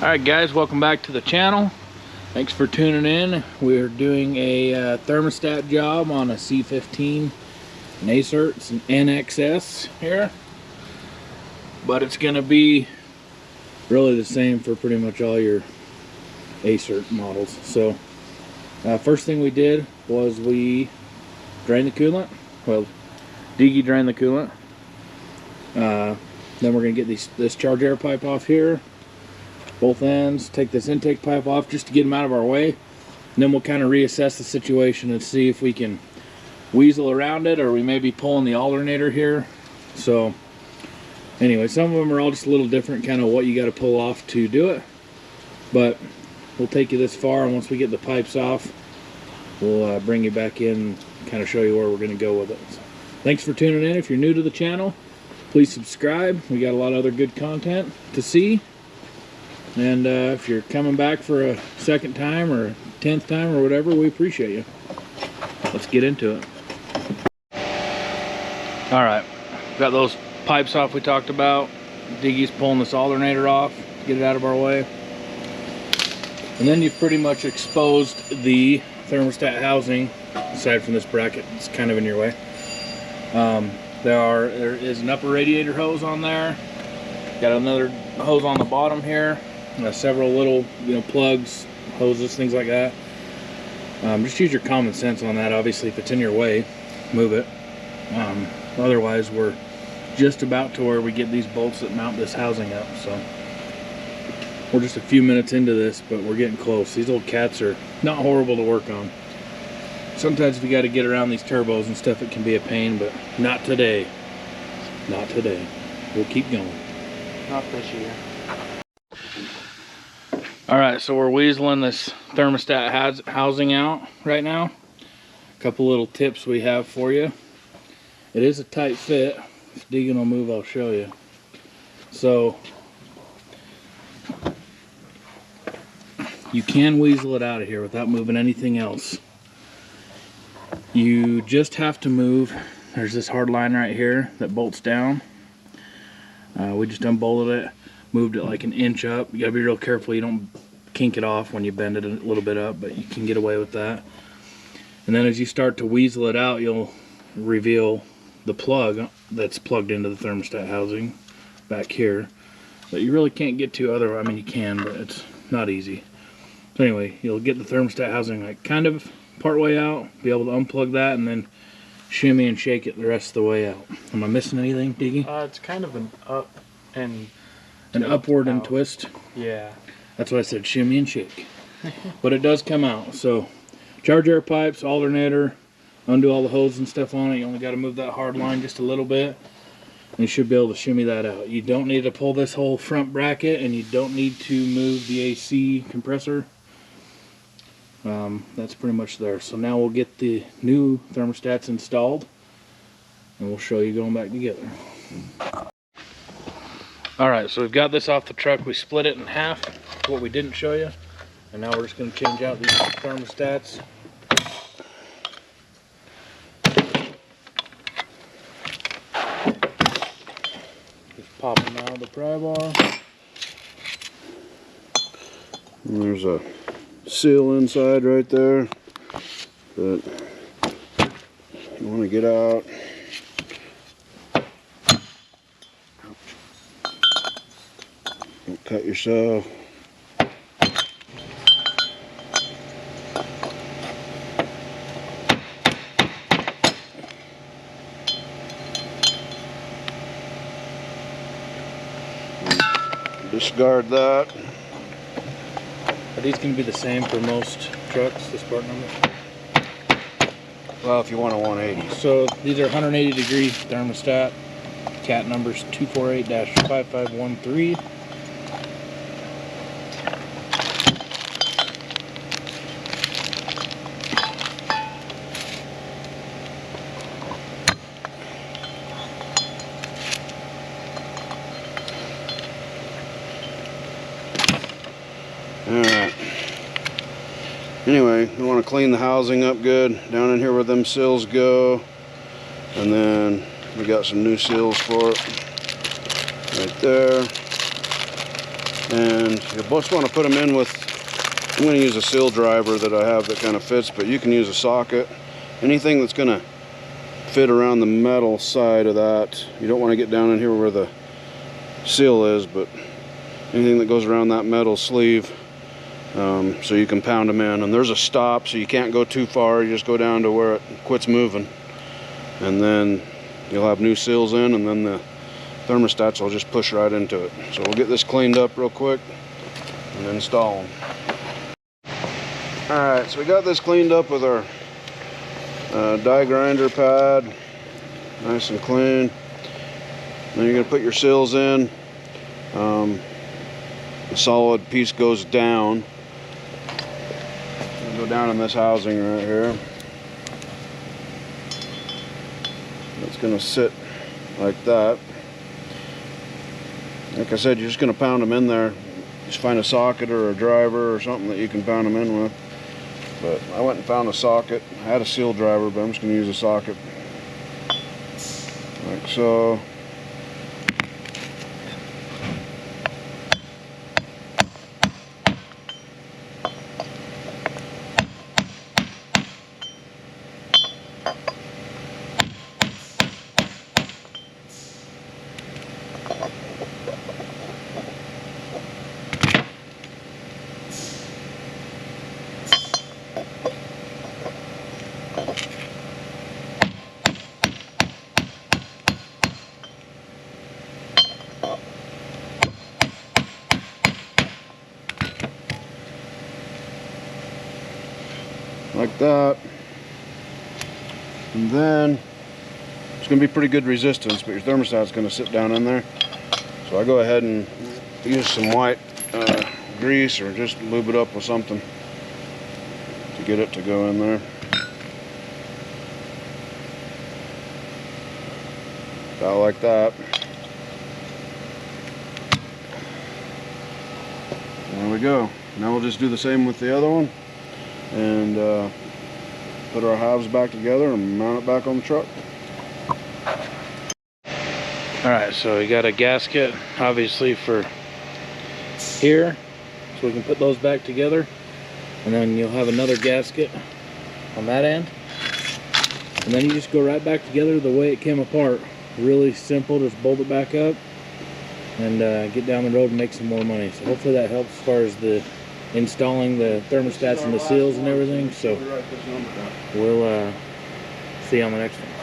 Alright guys, welcome back to the channel. Thanks for tuning in. We're doing a thermostat job on a C15 an acert. It's an NXS here, but it's going to be really the same for pretty much all your acert models. So first thing we did was we drained the coolant. Well, Diggy drained the coolant. Then we're going to get this charge air pipe off here, both ends, take this intake pipe off just to get them out of our way, and then we'll kind of reassess the situation and see if we can weasel around it, or we may be pulling the alternator here. So anyway, some of them are all just a little different, kind of what you got to pull off to do it, but we'll take you this far, and once we get the pipes off, we'll bring you back in, kind of show you where we're going to go with it. So, thanks for tuning in. If you're new to the channel, please subscribe. We got a lot of other good content to see. And if you're coming back for a second time or 10th time or whatever, we appreciate you. Let's get into it. Alright, got those pipes off we talked about. Diggy's pulling this alternator off, get it out of our way. And then you've pretty much exposed the thermostat housing, aside from this bracket, it's kind of in your way. There is an upper radiator hose on there. Got another hose on the bottom here. Several little, plugs, hoses, things like that. Just use your common sense on that. Obviously, if it's in your way, move it. Otherwise, we're just about to where we get these bolts that mount this housing up. So we're just a few minutes into this, but we're getting close. These old cats are not horrible to work on. Sometimes if you got to get around these turbos and stuff, it can be a pain, but not today. Not today. We'll keep going. Not this year. Alright, so we're weaseling this thermostat housing out right now. A couple little tips we have for you. It is a tight fit. If Deegan will move, I'll show you. So you can weasel it out of here without moving anything else. You just have to move. There's this hard line right here that bolts down. We just unbolted it, moved it like an inch up. You gotta be real careful you don't kink it off when you bend it a little bit up, but you can get away with that. And then as you start to weasel it out, you'll reveal the plug that's plugged into the thermostat housing back here that you really can't get to otherwise. I mean, you can, but it's not easy. So anyway, you'll get the thermostat housing like kind of part way out, be able to unplug that, and then shimmy and shake it the rest of the way out. Am I missing anything, Diggy? It's kind of an up and an upward out. and twist. Yeah. That's why I said shimmy and shake. But it does come out. So charge air pipes, alternator, undo all the hoses and stuff on it. You only got to move that hard line just a little bit, and you should be able to shimmy that out. You don't need to pull this whole front bracket, and you don't need to move the AC compressor. That's pretty much there. So now we'll get the new thermostats installed, and we'll show you going back together. Alright, so we've got this off the truck. We split it in half, what we didn't show you, and now we're just going to change out these thermostats. Just pop them out of the pry bar. And there's a seal inside right there that you want to get out. Don't cut yourself. Discard that. Are these going to be the same for most trucks, this part number? Well, if you want a 180. So these are 180 degree thermostat. CAT numbers 248-5513. Alright. Anyway, we want to clean the housing up good down in here where them seals go, and then we got some new seals for it right there. And you just want to put them in with, I'm going to use a seal driver that I have that kind of fits, but you can use a socket. Anything that's going to fit around the metal side of that. You don't want to get down in here where the seal is, but anything that goes around that metal sleeve, so you can pound them in. And there's a stop, so you can't go too far. You just go down to where it quits moving, and then you'll have new seals in, and then the thermostats will just push right into it. So we'll get this cleaned up real quick and install them. Alright, so we got this cleaned up with our die grinder pad, nice and clean. Then you're going to put your seals in. The solid piece goes down. Go down in this housing right here. It's going to sit like that. Like I said, you're just going to pound them in there. Just find a socket or a driver or something that you can pound them in with. But I went and found a socket. I had a seal driver, but I'm just going to use a socket. Like so. Like that. And then it's going to be pretty good resistance, but your thermostat's going to sit down in there. So I go ahead and use some white grease, or just lube it up with something to get it to go in there. About like that. There we go. Now we'll just do the same with the other one, and put our halves back together and mount it back on the truck. Alright, so we got a gasket obviously for here, so we can put those back together, and then you'll have another gasket on that end, and then you just go right back together the way it came apart. Really simple, just bolt it back up and get down the road and make some more money. So hopefully that helps as far as the installing the thermostats and the seals and everything. So we'll see you on the next one.